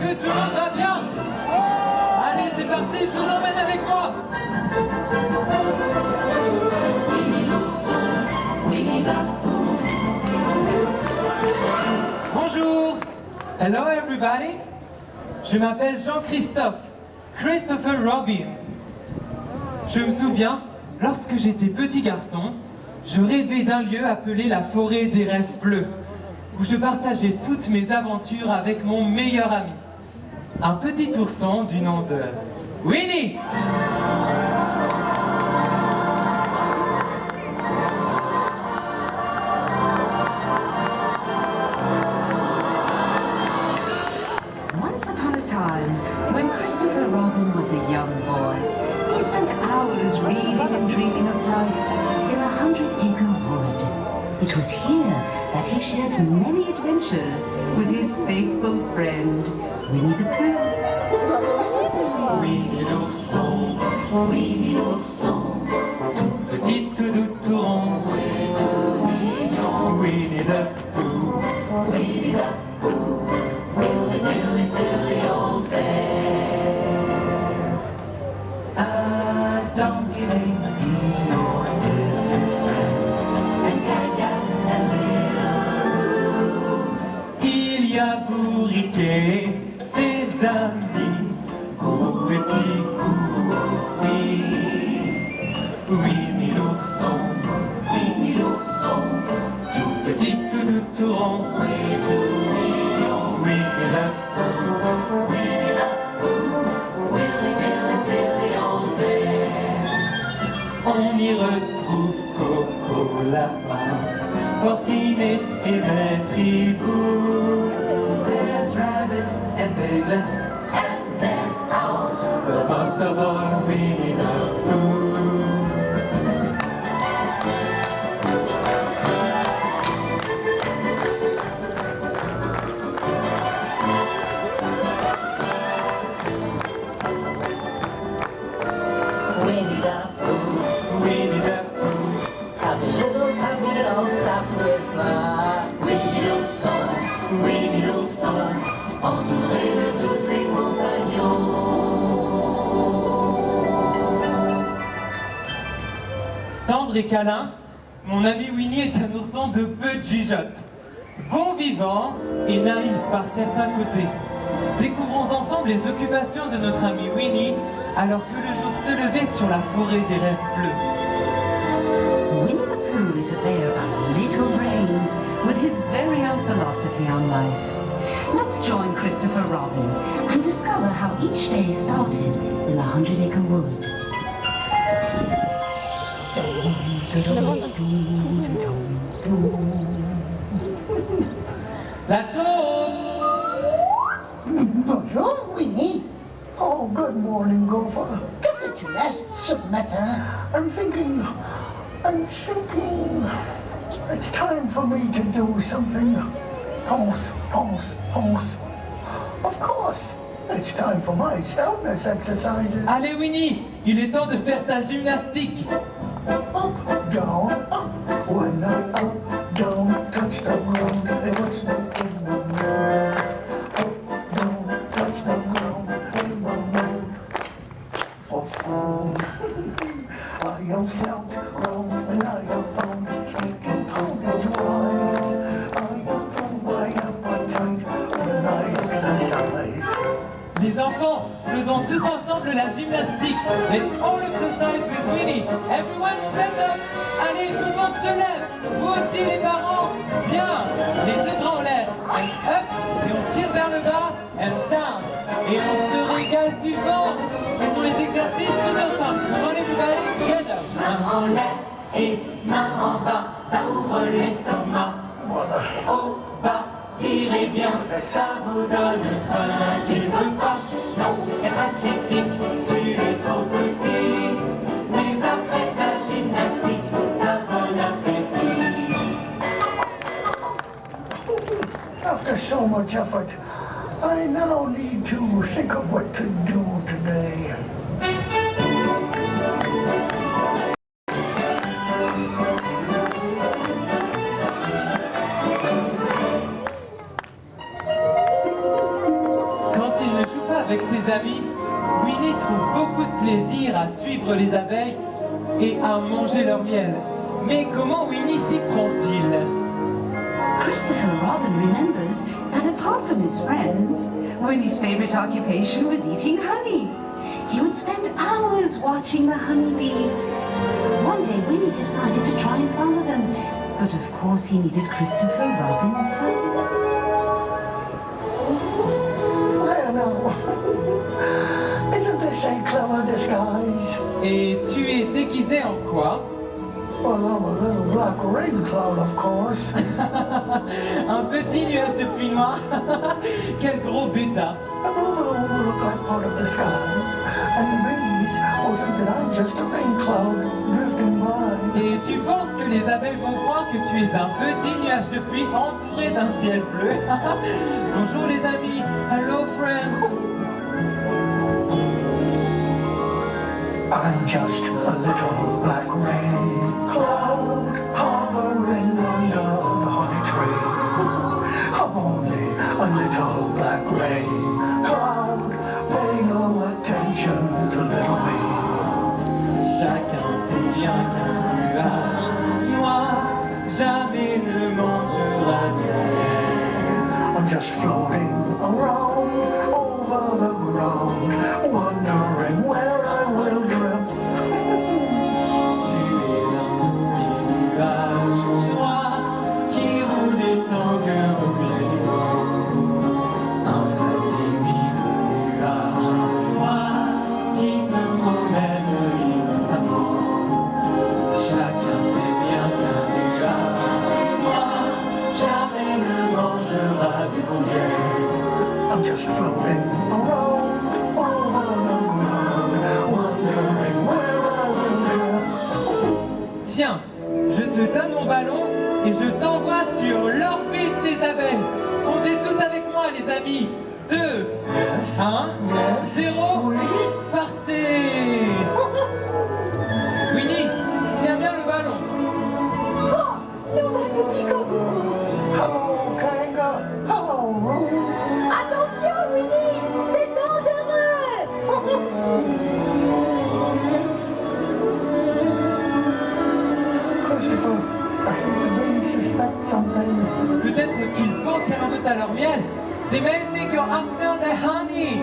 que tout le monde va bien? Allez, c'est parti, je vous emmène avec moi. Bonjour. Hello everybody. Je m'appelle Jean-Christophe, Christopher Robin. Je me souviens, lorsque j'étais petit garçon, je rêvais d'un lieu appelé la forêt des rêves bleus, où je partageais toutes mes aventures avec mon meilleur ami, un petit ourson du nom de Winnie. Once upon a time, when Christopher Robin was a young boy, he spent hours reading and dreaming of life in a 100-acre wood. It was here that he shared many adventures with his faithful friend, Winnie the Pooh. Winnie l'ourson, tout petit, tout doux, tout rond, Winnie the Pooh, Really, really silly old bear. A donkey named Eeyore is his friend, and Kaya and Little. il y a bourriquet, ses amis, courent et puis courent aussi. Winnie l'ourson, tout petit, tout doux, tout rond, Winnie the Pooh, Really, really silly old bear. on y retrouve Coco Lapin, Porcinet et Maître Hibou. There's Rabbit and Piglet, and there's Owl, But most of all, Winnie the Pooh. Winnie the Pooh. Winnie the Pooh. Tubby little stuff with fly. Winnie l'ourson, entouré de tous ses compagnons. Tendre et câlin, mon ami Winnie est un ourson de peu de jugeote. Bon vivant et naïf par certains côtés. Découvrons ensemble les occupations de notre ami Winnie alors que le jour se levait sur la forêt des rêves bleus. Winnie the Pooh is a bear of little brains with his very own philosophy on life. Let's join Christopher Robin and discover how each day started in the 100-acre wood. La taupe! Bonjour, Winnie. Oh, good morning, Gopher. Que fais-tu là ce matin? I'm thinking. It's time for me to do something. Pause. Of course. It's time for my stoutness exercises. Allez Winnie, il est temps de faire ta gymnastique. Up, down, up. When I up, down, touch the ground. It was no in the mood. Up, down, touch the ground. In the mood for food. I am stout, grown, and I have found speaking tongue is wise. I improve my appetite when I exercise. Les enfants, faisons tous ensemble la gymnastique. Let's all exercise with Winnie. Everyone stand up. Allez, tout le monde se lève. Vous aussi les parents. Bien. Les deux bras en l'air. And up. Et on tire vers le bas. And down. Et on se régale du vent. Faisons les exercices tous ensemble. Come on everybody, together. Main en l'air et main en bas, ça ouvre l'estomac. Au bas, tirez bien, ça vous donne faim. Tu ne veux pas, non, être athlétique, tu es trop petit. Mais après ta gymnastique, t'as bon appétit. After so much effort, I now need to think of what to do today. Quand les amis, Winnie trouve beaucoup de plaisir à suivre les abeilles et à manger leur miel. Mais comment Winnie s'y prend-il? Christopher Robin remembers that apart from his friends, Winnie's favorite occupation was eating honey. He would spend hours watching the honeybees. One day, Winnie decided to try and follow them, but of course he needed Christopher Robin's help. There now. Isn't this a clever disguise? Et tu es déguisé en quoi? Well, I'm a little black rain cloud, of course. Un petit nuage de pluie noire. Quel gros bêta. And the little look like part of the sky. And the bees will think that I'm just a rain cloud drifting by. Et tu penses que les abeilles vont croire que tu es un petit nuage de pluie entouré d'un ciel bleu? Bonjour les amis. Hello friends. I'm just a little black rain cloud hovering under the honey tree. I'm only a little black rain cloud, pay no attention to little me. Chacun sait bien qu'un nuage noir jamais ne mangera du miel. I'm just floating around over the ground, wondering where I will drip. Tu es un tout petit nuage noir qui roule et tangue au gré du vent. Un vrai timide nuage noir qui se promène innocemment. Chacun sait bien qu'un nuage noir jamais ne mangera du bon miel. I'm just floating around over the ground, wondering where I will drip. Tiens, je te donne mon ballon et je t'envoie sur l'orbite des abeilles. Comptez tous avec moi les amis. 2, 1, 0, partez. Winnie, tiens bien le ballon. Nous, un petit kangourou. Hello, Kanga. Hello, Roo. Attention, Winnie, c'est dangereux. Christopher, I think the bees suspect something. Peut-être qu'ils pensent qu'elle en veut à leur miel. They may think you're after the honey.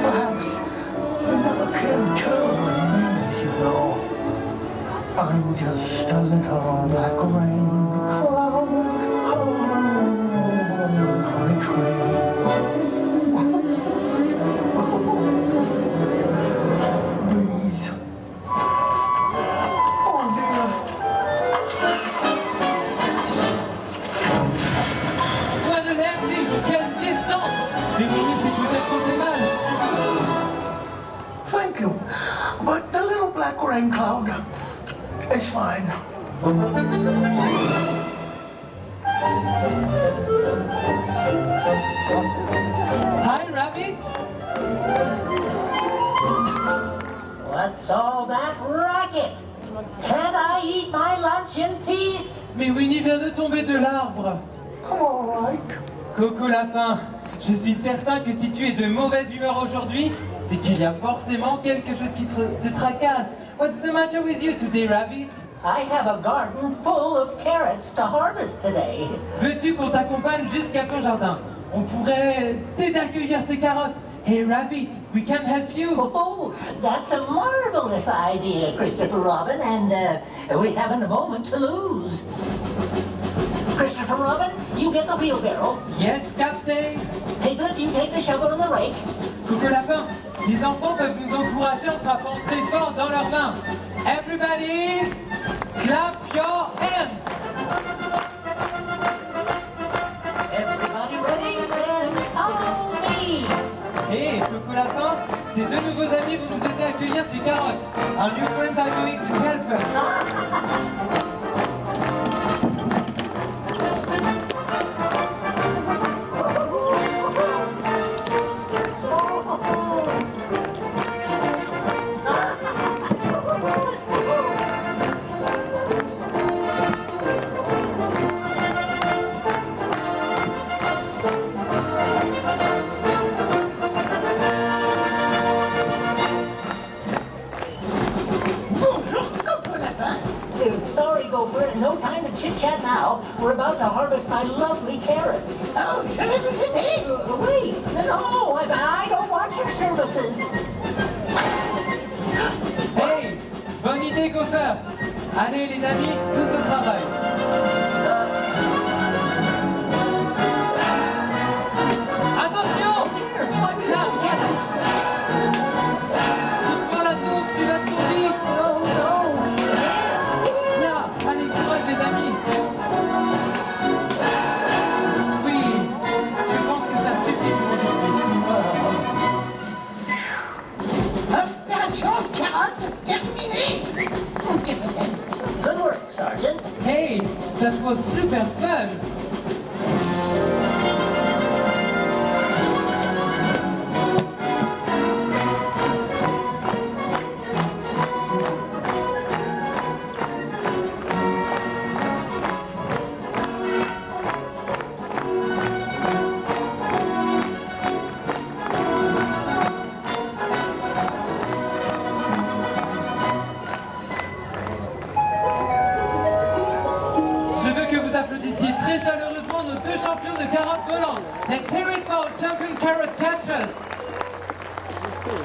Perhaps they never cared children bees, you know. I'm just a little black rain cloud hovering over the honey tree. Bees. Oh dear. Toi de l'air, quelle descente. Mais Winnie, c'est peut-être fait mal. Thank you, but the little black rain cloud is fine. Hi, Rabbit. What's all that racket? Can't I eat my lunch in peace? Mais Winnie vient de tomber de l'arbre. I'm all right. Coco Lapin, je suis certain que si tu es de mauvaise humeur aujourd'hui, c'est qu'il y a forcément quelque chose qui te tracasse. What's the matter with you today, Rabbit? I have a garden full of carrots to harvest today. Veux-tu qu'on t'accompagne jusqu'à ton jardin? On pourrait t'aider à cueillir tes carottes. Hey, Rabbit, we can help you. Oh, that's a marvelous idea, Christopher Robin, and we haven't a moment to lose. Christopher Robin, you get the wheelbarrow. Yes, Captain. Piglet, you take the shovel and the rake. Coco Lapin, les enfants peuvent nous encourager en frappant très fort dans leurs mains. Everybody, clap your hands. Everybody ready? Then follow me. Hey, Coco Lapin, ces deux nouveaux amis vont nous aider à cueillir tes carottes. Our new friends are going to help us. to harvest my lovely carrots. Oh, je vais vous aider. Wait, no, I don't want your services. Hey, bonne idée, Gopher. Allez, les amis, tous au travail. Attention! Là, doucement la tour, tu vas trop vite. No, no, yes, Là, allez, courage, les amis. Oui, je pense que ça suffit pour aujourd'hui. Opération carotte terminée. good work, Sergeant. Hey, that was super fun. Je veux que vous applaudissiez très chaleureusement nos deux champions de carottes volantes. Let's hear it for our champion carrot catchers.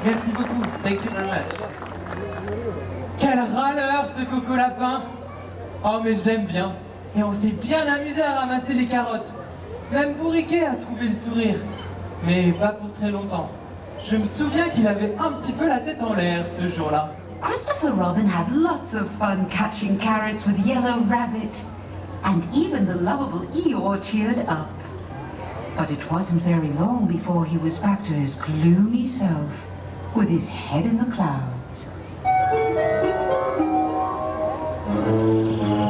Merci beaucoup. Thank you very much. Quel râleur ce Coco Lapin. Oh mais je l'aime bien. Et on s'est bien amusé à ramasser les carottes. Même Bourriquet a trouvé le sourire. Mais pas pour très longtemps. Je me souviens qu'il avait un petit peu la tête en l'air ce jour-là. Christopher Robin had lots of fun catching carrots with Yellow Rabbit, and even the lovable Eeyore cheered up. But it wasn't very long before he was back to his gloomy self, with his head in the clouds.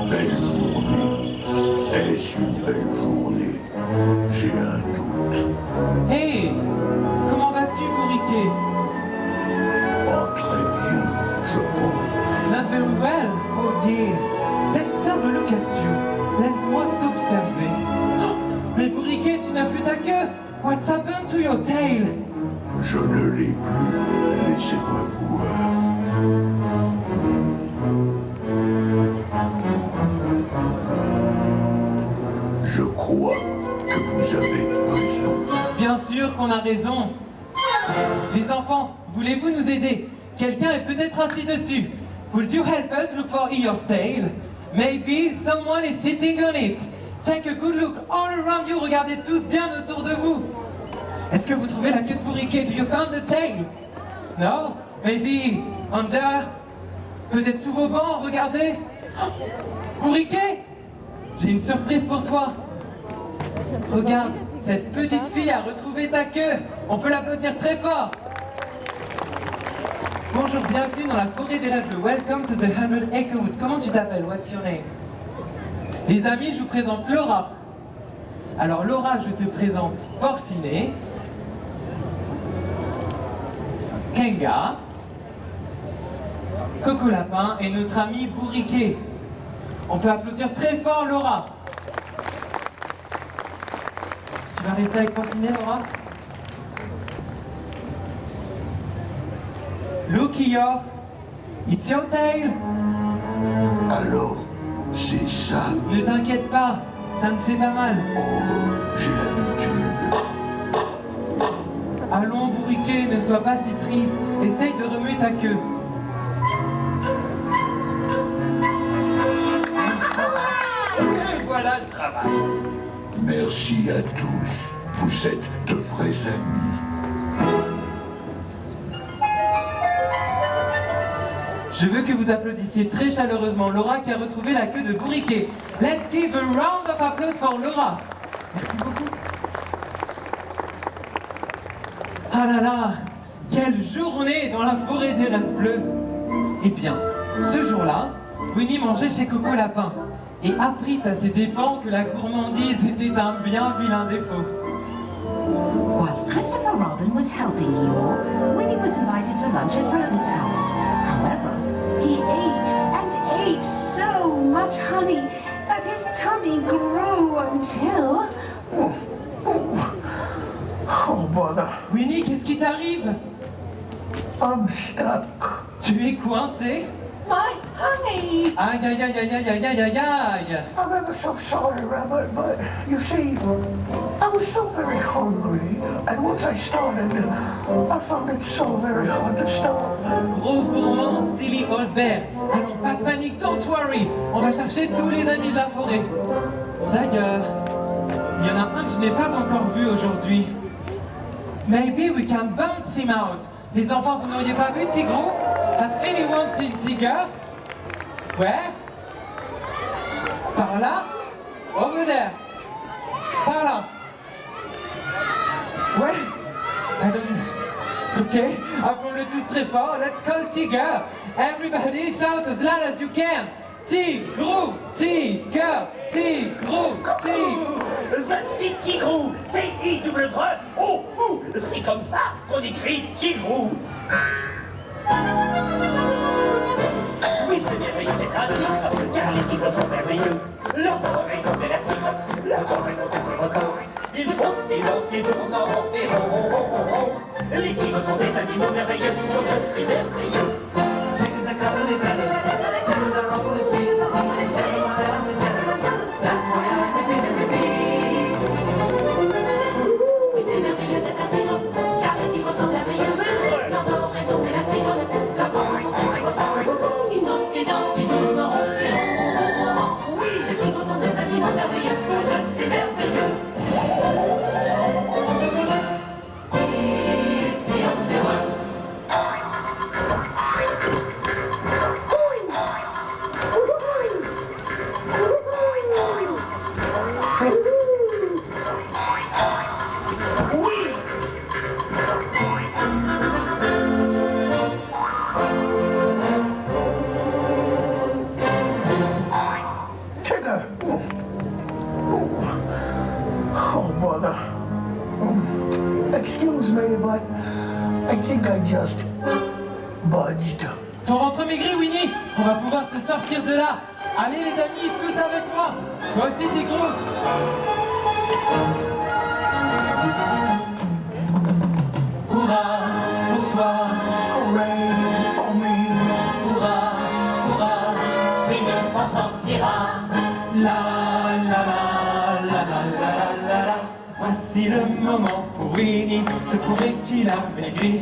Belle journée. Est-ce une belle journée? J'ai un doute. Hey, comment vas-tu, Bourriquet? Oh, très bien, je pense. Not very well. Oh dear. Let's have a look at you. Laisse-moi t'observer. Oh, mais Bourriquet, tu n'as plus ta queue. What's happened to your tail? Je ne l'ai plus. Laissez-moi voir. Je crois que vous avez raison. Bien sûr qu'on a raison. Les enfants, voulez-vous nous aider? Quelqu'un est peut-être assis dessus. Would you help us look for Eeyore's tail? Maybe someone is sitting on it. Take a good look all around you. Regardez tous bien autour de vous. Est-ce que vous trouvez la queue de Bourriquet? Do you found the tail? No? Maybe under? Peut-être sous vos bancs, regardez. Oh, Bourriquet, j'ai une surprise pour toi. Regarde, cette petite fille a retrouvé ta queue. On peut l'applaudir très fort. Bonjour, bienvenue dans la forêt des rêves. Welcome to the 100 Acre Wood. Comment tu t'appelles? What's your name? Les amis, je vous présente Laura. Alors Laura, je te présente Porcinet, Kenga, Coco Lapin et notre ami Bourriquet. On peut applaudir très fort Laura. Tu vas rester avec Porcinet, Laura? Look here, it's your tail. Alors, c'est ça. Ne t'inquiète pas, ça ne fait pas mal. Oh, j'ai l'habitude. Allons, Bourriquet, ne sois pas si triste. Essaye de remuer ta queue. Et voilà le travail. Merci à tous. Vous êtes de vrais amis. Je veux que vous applaudissiez très chaleureusement Laura qui a retrouvé la queue de Bourriquet. Let's give a round of applause for Laura. Merci beaucoup. Ah là là, quelle journée dans la forêt des rêves bleus. Eh bien, ce jour-là, Winnie mangeait chez Coco Lapin et apprit à ses dépens que la gourmandise était un bien vilain défaut. Whilst Christopher Robin was helping Eeyore, Winnie was invited to lunch at Rabbit's house. However, he ate and ate so much honey that his tummy grew until... Oh, bother. Winnie, qu'est-ce qui t'arrive? I'm stuck. Tu es coincé? My honey. Aïe, aïe, aïe, aïe, aïe, aïe, aïe, aïe, aïe. I'm ever so sorry, Rabbit, but you see, I was so very hungry, and once I started, I found it so very hard to stop. Gros gourmand, Silly Oldbear. Allons, pas de panique, don't worry. On va chercher tous les amis de la forêt. D'ailleurs, il y en a un que je n'ai pas encore vu aujourd'hui. Maybe we can bounce him out. Les enfants, vous n'auriez pas vu Tigrou? Has anyone seen Tiger? Where? Par là? Over there. Par là. Ouais. I don't... Ok, appelons-le tous très fort. Let's call Tiger. Everybody shout as loud as you can. Tigrou, Tiger, Tigrou, Tigrou. Je suis Tigrou, T-I-double-E-O-U. C'est comme ça qu'on écrit Tigrou. Oui, c'est merveilleux d'être un tigre, car les tigres sont merveilleux. Leurs oreilles sont élastiques, leurs oreilles ont des ressorts. Ils font des danses tournant et ronds. Les tigres sont des animaux merveilleux, donc je suis merveilleux. Tigers are cuddly feathers. Tigers are all the sweet. Everyone else is jealous. That's why I'm the king of the bee. Oui, c'est merveilleux d'être un tigre, car les tigres sont merveilleux. Leurs oreilles sont élastiques, leurs oreilles ont des ressorts. Ils ont des danses, ils tournent en rond et rond. Oui, les tigres sont des animaux merveilleux, donc je suis merveilleux. He's the only one. Tigger. Oh, bother. Excuse me, but I think I just budged. Ton ventre maigri, Winnie. On va pouvoir te sortir de là. Allez les amis, tous avec moi. Toi aussi, Tigrou. Hurrah pour toi. Hooray for me. Hurrah, hurrah. Il ne s'en sortira. La la la la la la la la. Voici le moment pour Winnie de prouver qu'il a maigri.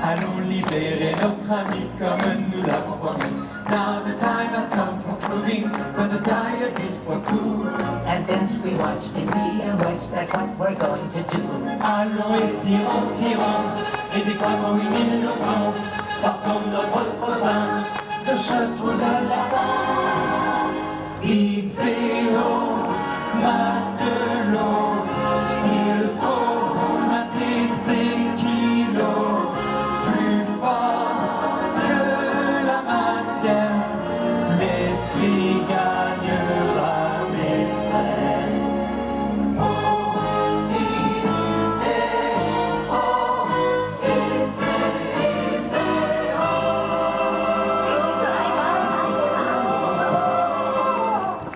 Allons libérer notre ami comme nous l'avons promis. Now the time has come for proving what the diet is for cool. And since we watched him be a witch, that's what we're going to do. Allons et tirons, tirons, et décroisons une illusion. Sortons notre copain de ce trou de là-bas. Hissez-l'eau, matelot, il faut mater ses kilos. Plus fort que la matière, l'esprit gagnera mes frères.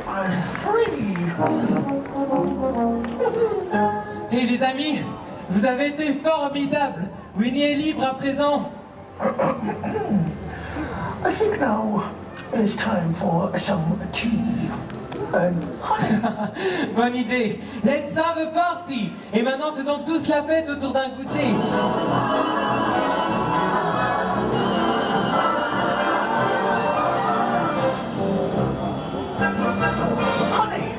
I'm free. Et les amis, vous avez été formidables. Winnie est libre à présent. I think now it's time for some tea and honey. Bonne idée. Let's have a party. Et maintenant, faisons tous la fête autour d'un goûter. Honey.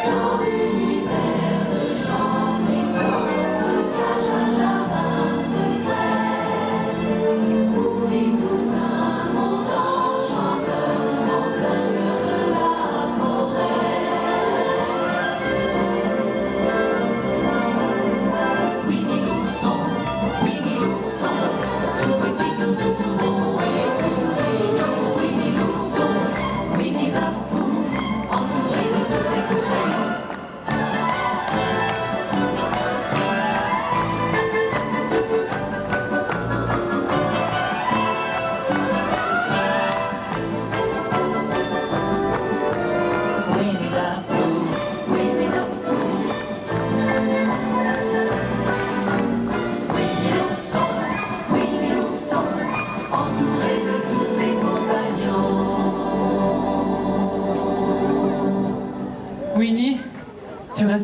Dans l'univers de Jean Christophe,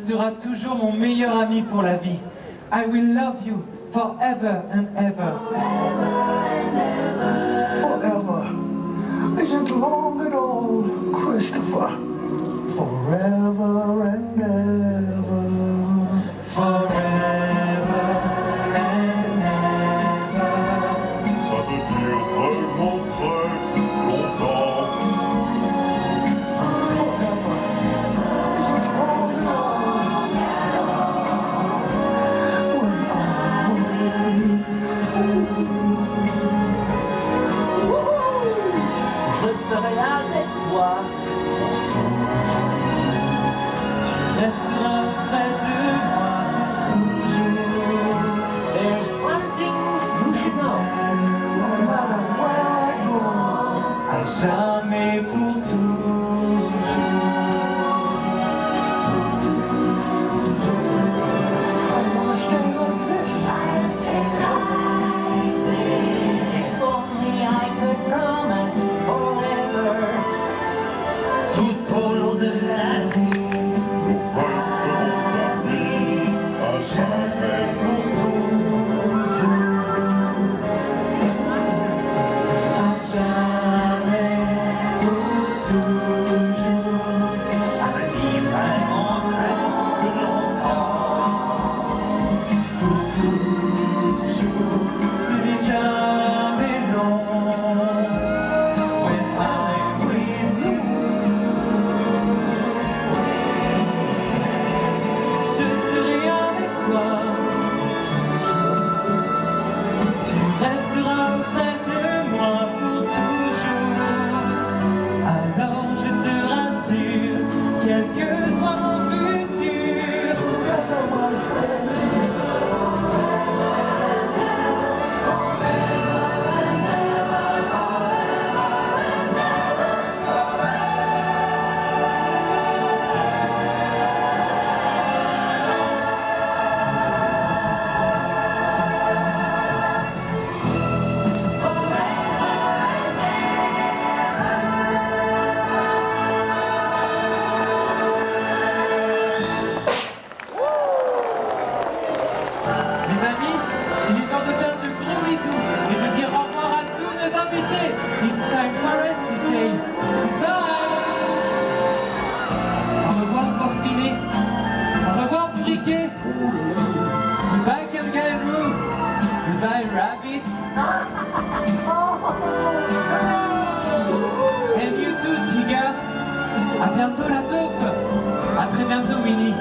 seras toujours mon meilleur ami pour la vie. I will love you forever and ever. Forever isn't long at all, Christopher. Forever and ever. Forever and ever. Ça veut dire tellement très longtemps. Forever isn't long at all. When I'm Je serai avec toi pour toujours. Resteras près de moi toujours. There's one thing you should know. no matter where I go, À jamais pour toujours. I wanna stay like this. If only I could promise forever. Tout au long de la vie. Resterons amis à jamais pour toujours. À jamais pour toujours. Ça me dit vraiment très longtemps. Pour toujours. C'est jamais long. When I'm with you. Je serai avec toi. Tu resteras près de moi pour toujours. Alors je te rassure, quel que soit mon futur. Together, my friends. Les amis, il est temps de faire de gros bisous et de dire au revoir à tous nos invités. It's time for us to say goodbye. Au revoir Porcinet. Au revoir Briquet. Goodbye Kangaroo. Goodbye Rabbit. And you too Tiger. À bientôt la taupe. À très bientôt Winnie.